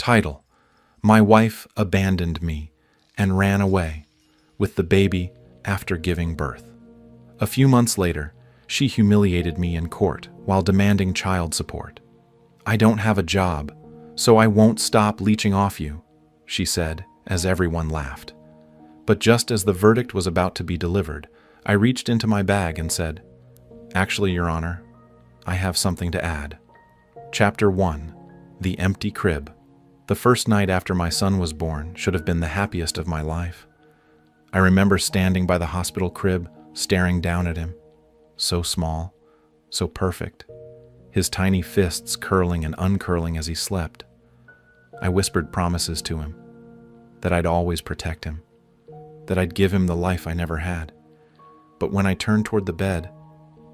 Title: My Wife Abandoned Me and Ran Away with the Baby After Giving Birth. A few months later, she humiliated me in court while demanding child support. "I don't have a job, so I won't stop leeching off you," she said, as everyone laughed. But just as the verdict was about to be delivered, I reached into my bag and said, "Actually, Your Honor, I have something to add." Chapter 1: The Empty Crib. The first night after my son was born should have been the happiest of my life. I remember standing by the hospital crib, staring down at him. So small, so perfect, his tiny fists curling and uncurling as he slept. I whispered promises to him, that I'd always protect him, that I'd give him the life I never had. But when I turned toward the bed,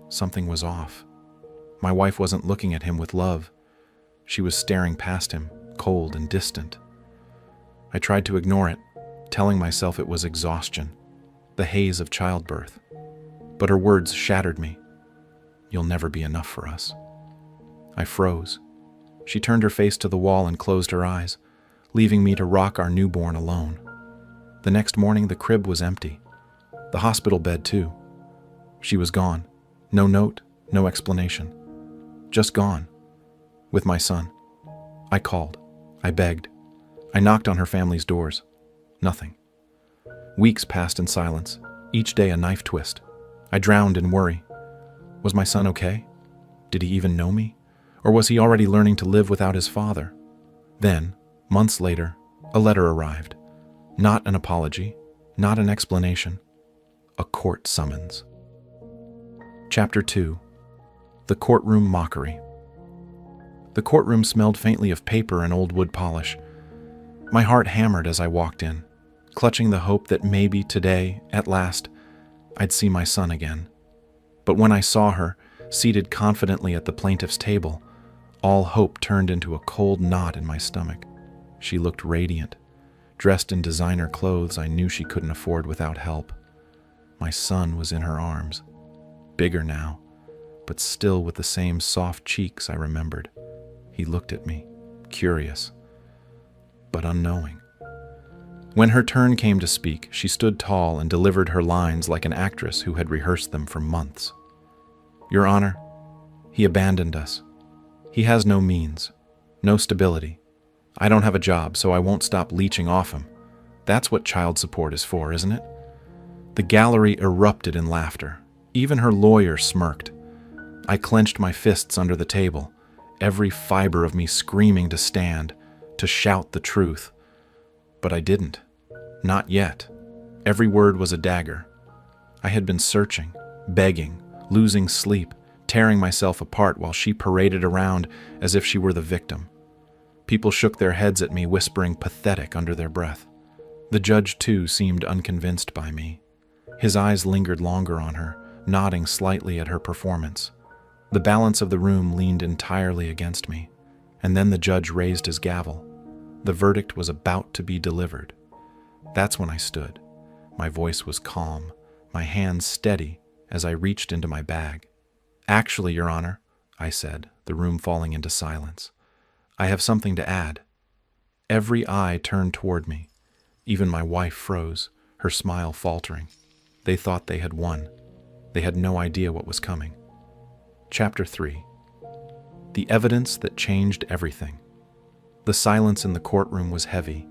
something was off. My wife wasn't looking at him with love. She was staring past him, cold and distant. I tried to ignore it, telling myself it was exhaustion, the haze of childbirth. But her words shattered me. "You'll never be enough for us." I froze. She turned her face to the wall and closed her eyes, leaving me to rock our newborn alone. The next morning, the crib was empty. The hospital bed, too. She was gone. No note, no explanation. Just gone. With my son. I called. I begged. I knocked on her family's doors. Nothing. Weeks passed in silence, each day a knife twist. I drowned in worry. Was my son okay? Did he even know me? Or was he already learning to live without his father? Then, months later, a letter arrived. Not an apology, not an explanation. A court summons. Chapter 2: The Courtroom Mockery. The courtroom smelled faintly of paper and old wood polish. My heart hammered as I walked in, clutching the hope that maybe today, at last, I'd see my son again. But when I saw her, seated confidently at the plaintiff's table, all hope turned into a cold knot in my stomach. She looked radiant, dressed in designer clothes I knew she couldn't afford without help. My son was in her arms, bigger now, but still with the same soft cheeks I remembered. He looked at me, curious, but unknowing. When her turn came to speak, she stood tall and delivered her lines like an actress who had rehearsed them for months. "Your Honor, he abandoned us. He has no means, no stability. I don't have a job, so I won't stop leeching off him. That's what child support is for, isn't it?" The gallery erupted in laughter. Even her lawyer smirked. I clenched my fists under the table, every fiber of me screaming to stand, to shout the truth. But I didn't. Not yet. Every word was a dagger. I had been searching, begging, losing sleep, tearing myself apart while she paraded around as if she were the victim. People shook their heads at me, whispering pathetic under their breath. The judge, too, seemed unconvinced by me. His eyes lingered longer on her, nodding slightly at her performance. The balance of the room leaned entirely against me, and then the judge raised his gavel. The verdict was about to be delivered. That's when I stood. My voice was calm, my hands steady as I reached into my bag. "Actually, Your Honor," I said, the room falling into silence, "I have something to add." Every eye turned toward me. Even my wife froze, her smile faltering. They thought they had won. They had no idea what was coming. Chapter 3: The Evidence That Changed Everything. The silence in the courtroom was heavy.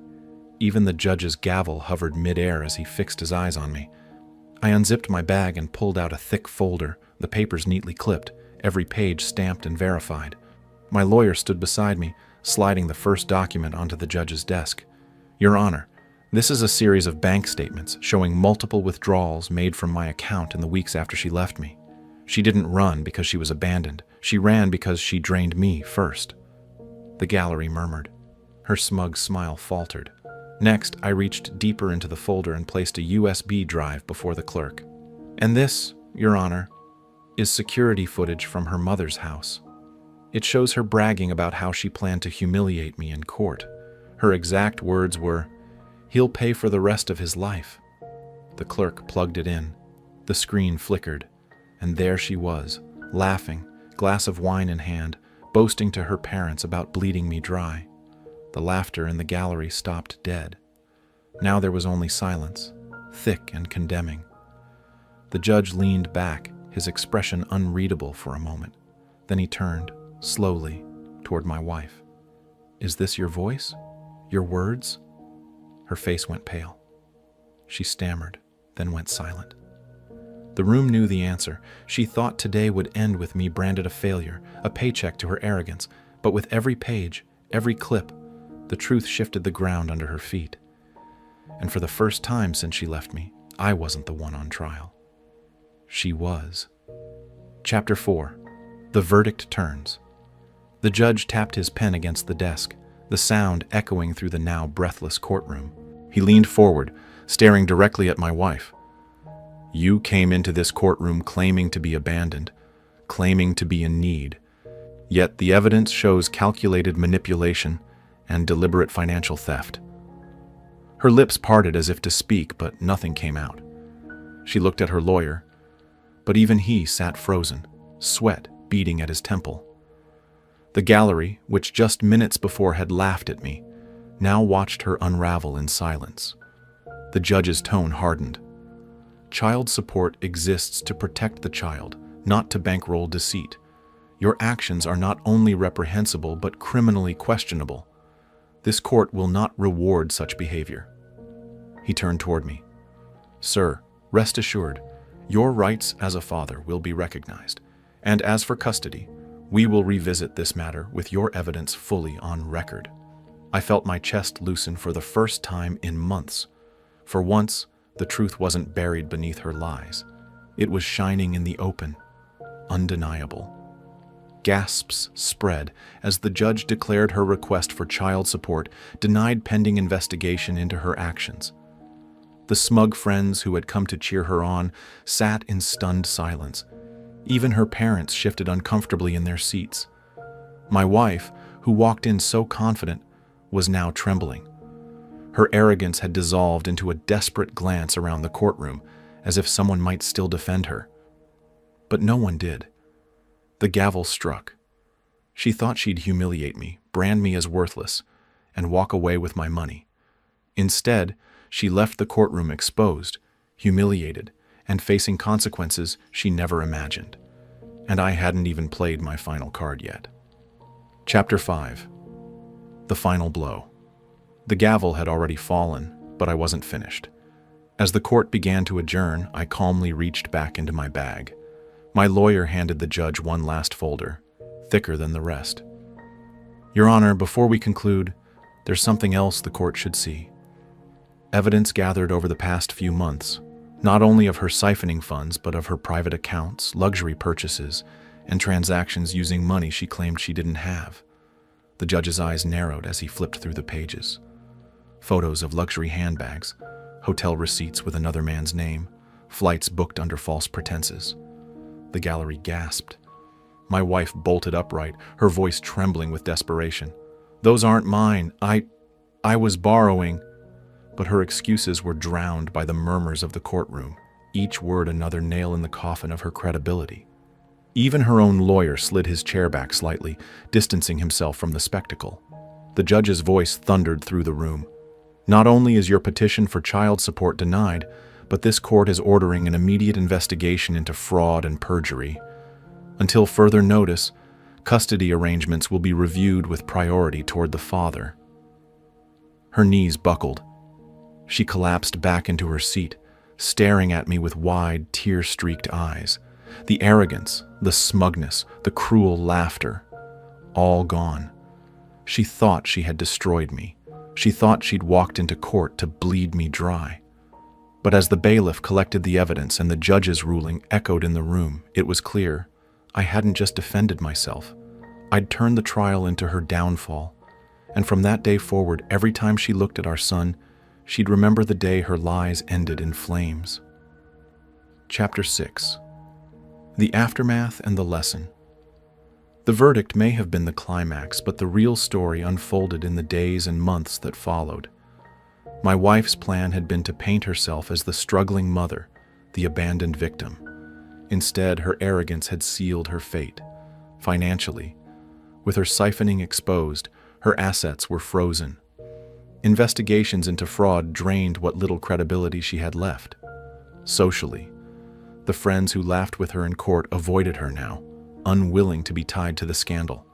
Even the judge's gavel hovered mid-air as he fixed his eyes on me. I unzipped my bag and pulled out a thick folder, the papers neatly clipped, every page stamped and verified. My lawyer stood beside me, sliding the first document onto the judge's desk. "Your Honor, this is a series of bank statements showing multiple withdrawals made from my account in the weeks after she left me. She didn't run because she was abandoned. She ran because she drained me first." The gallery murmured. Her smug smile faltered. Next, I reached deeper into the folder and placed a USB drive before the clerk. "And this, Your Honor, is security footage from her mother's house. It shows her bragging about how she planned to humiliate me in court. Her exact words were, 'He'll pay for the rest of his life.'" The clerk plugged it in. The screen flickered, and there she was, laughing, glass of wine in hand, boasting to her parents about bleeding me dry. The laughter in the gallery stopped dead. Now there was only silence, thick and condemning. The judge leaned back, his expression unreadable for a moment. Then he turned, slowly, toward my wife. "Is this your voice? Your words?" Her face went pale. She stammered, then went silent. The room knew the answer. She thought today would end with me branded a failure, a paycheck to her arrogance. But with every page, every clip, the truth shifted the ground under her feet. And for the first time since she left me, I wasn't the one on trial. She was. Chapter 4. The verdict turns. The judge tapped his pen against the desk, the sound echoing through the now breathless courtroom. He leaned forward, staring directly at my wife. "You came into this courtroom claiming to be abandoned, claiming to be in need. Yet the evidence shows calculated manipulation and deliberate financial theft." Her lips parted as if to speak, but nothing came out. She looked at her lawyer, but even he sat frozen, sweat beating at his temple. The gallery, which just minutes before had laughed at me, now watched her unravel in silence. The judge's tone hardened. Child support exists to protect the child, not to bankroll deceit. Your actions are not only reprehensible but criminally questionable. This court will not reward such behavior. He turned toward me. "Sir, rest assured, your rights as a father will be recognized. And as for custody, we will revisit this matter with your evidence fully on record." I felt my chest loosen for the first time in months. For once, the truth wasn't buried beneath her lies. It was shining in the open, undeniable. Gasps spread as the judge declared her request for child support denied pending investigation into her actions. The smug friends who had come to cheer her on sat in stunned silence. Even her parents shifted uncomfortably in their seats. My wife, who walked in so confident, was now trembling. Her arrogance had dissolved into a desperate glance around the courtroom, as if someone might still defend her. But no one did. The gavel struck. She thought she'd humiliate me, brand me as worthless, and walk away with my money. Instead, she left the courtroom exposed, humiliated, and facing consequences she never imagined. And I hadn't even played my final card yet. Chapter 5. The final blow. The gavel had already fallen, but I wasn't finished. As the court began to adjourn, I calmly reached back into my bag. My lawyer handed the judge one last folder, thicker than the rest. "Your Honor, before we conclude, there's something else the court should see. Evidence gathered over the past few months, not only of her siphoning funds, but of her private accounts, luxury purchases, and transactions using money she claimed she didn't have." The judge's eyes narrowed as he flipped through the pages. Photos of luxury handbags, hotel receipts with another man's name, flights booked under false pretenses. The gallery gasped. My wife bolted upright, her voice trembling with desperation. "Those aren't mine. I was borrowing." But her excuses were drowned by the murmurs of the courtroom, each word another nail in the coffin of her credibility. Even her own lawyer slid his chair back slightly, distancing himself from the spectacle. The judge's voice thundered through the room. "Not only is your petition for child support denied, but this court is ordering an immediate investigation into fraud and perjury. Until further notice, custody arrangements will be reviewed with priority toward the father." Her knees buckled. She collapsed back into her seat, staring at me with wide, tear-streaked eyes. The arrogance, the smugness, the cruel laughter, all gone. She thought she had destroyed me. She thought she'd walked into court to bleed me dry. But as the bailiff collected the evidence and the judge's ruling echoed in the room, it was clear I hadn't just defended myself. I'd turned the trial into her downfall. And from that day forward, every time she looked at our son, she'd remember the day her lies ended in flames. Chapter 6. The aftermath and the lesson. The verdict may have been the climax, but the real story unfolded in the days and months that followed. My wife's plan had been to paint herself as the struggling mother, the abandoned victim. Instead, her arrogance had sealed her fate. Financially, with her siphoning exposed, Her assets were frozen. Investigations into fraud drained what little credibility she had left. Socially, the friends who laughed with her in court avoided her now, unwilling to be tied to the scandal.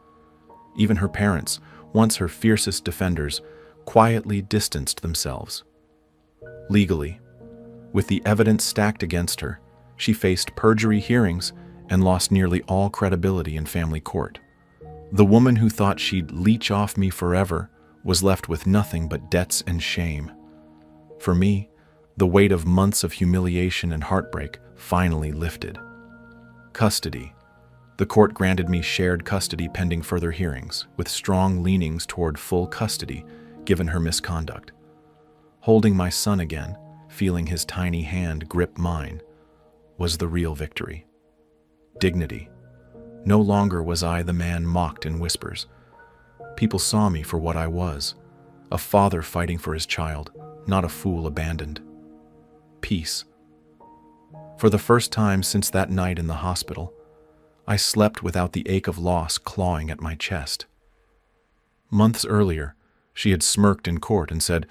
Even her parents, once her fiercest defenders, quietly distanced themselves. Legally, with the evidence stacked against her, she faced perjury hearings and lost nearly all credibility in family court. The woman who thought she'd leech off me forever was left with nothing but debts and shame. For me, the weight of months of humiliation and heartbreak finally lifted. Custody. The court granted me shared custody pending further hearings, with strong leanings toward full custody given her misconduct. Holding my son again, feeling his tiny hand grip mine, was the real victory. Dignity. No longer was I the man mocked in whispers. People saw me for what I was, a father fighting for his child, not a fool abandoned. Peace. For the first time since that night in the hospital, I slept without the ache of loss clawing at my chest. Months earlier, she had smirked in court and said,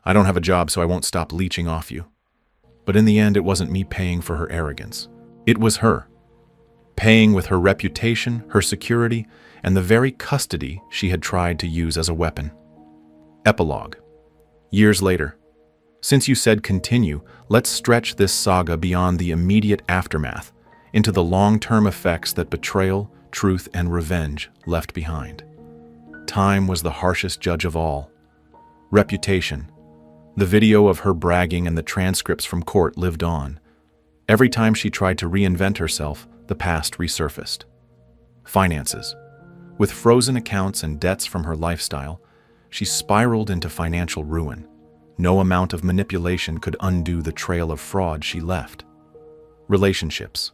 "I don't have a job, so I won't stop leeching off you." But in the end, it wasn't me paying for her arrogance. It was her. Paying with her reputation, her security, and the very custody she had tried to use as a weapon. Epilogue. Years later. Since you said continue, let's stretch this saga beyond the immediate aftermath into the long-term effects that betrayal, truth, and revenge left behind. Time was the harshest judge of all. Reputation. The video of her bragging and the transcripts from court lived on. Every time she tried to reinvent herself, the past resurfaced. Finances. With frozen accounts and debts from her lifestyle, she spiraled into financial ruin. No amount of manipulation could undo the trail of fraud she left. Relationships.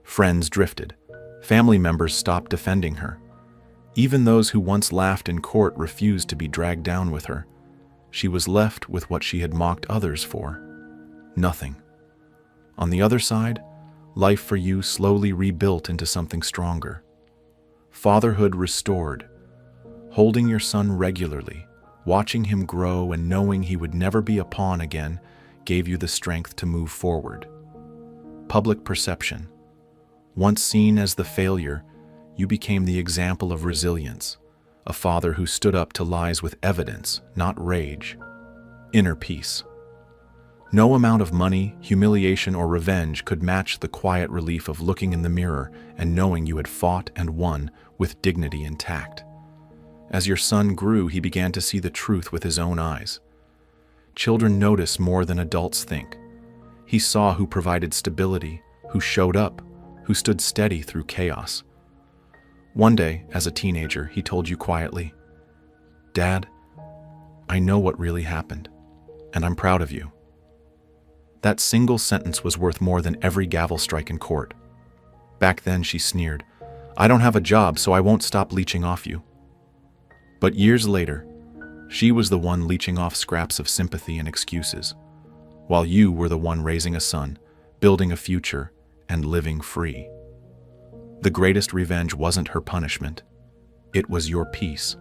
Friends drifted. Family members stopped defending her. Even those who once laughed in court refused to be dragged down with her. She was left with what she had mocked others for. Nothing. On the other side, life for you slowly rebuilt into something stronger. Fatherhood restored. Holding your son regularly, watching him grow and knowing he would never be a pawn again, gave you the strength to move forward. Public perception. Once seen as the failure, you became the example of resilience, a father who stood up to lies with evidence, not rage. Inner peace. No amount of money, humiliation, or revenge could match the quiet relief of looking in the mirror and knowing you had fought and won with dignity intact. As your son grew, he began to see the truth with his own eyes. Children notice more than adults think. He saw who provided stability, who showed up, who stood steady through chaos. One day, as a teenager, he told you quietly, "Dad, I know what really happened, and I'm proud of you." That single sentence was worth more than every gavel strike in court. Back then, she sneered, "I don't have a job, so I won't stop leeching off you." But years later, she was the one leeching off scraps of sympathy and excuses, while you were the one raising a son, building a future, and living free. The greatest revenge wasn't her punishment. It was your peace.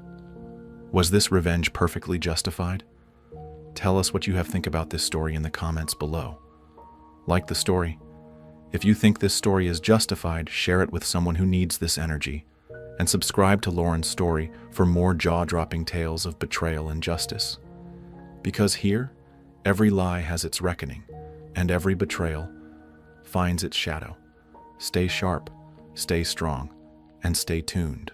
Was this revenge perfectly justified? Tell us what you have think about this story in the comments below. Like the story. If you think this story is justified, share it with someone who needs this energy. And subscribe to Lauren's story for more jaw-dropping tales of betrayal and justice. Because here, every lie has its reckoning, and every betrayal finds its shadow. Stay sharp, stay strong, and stay tuned.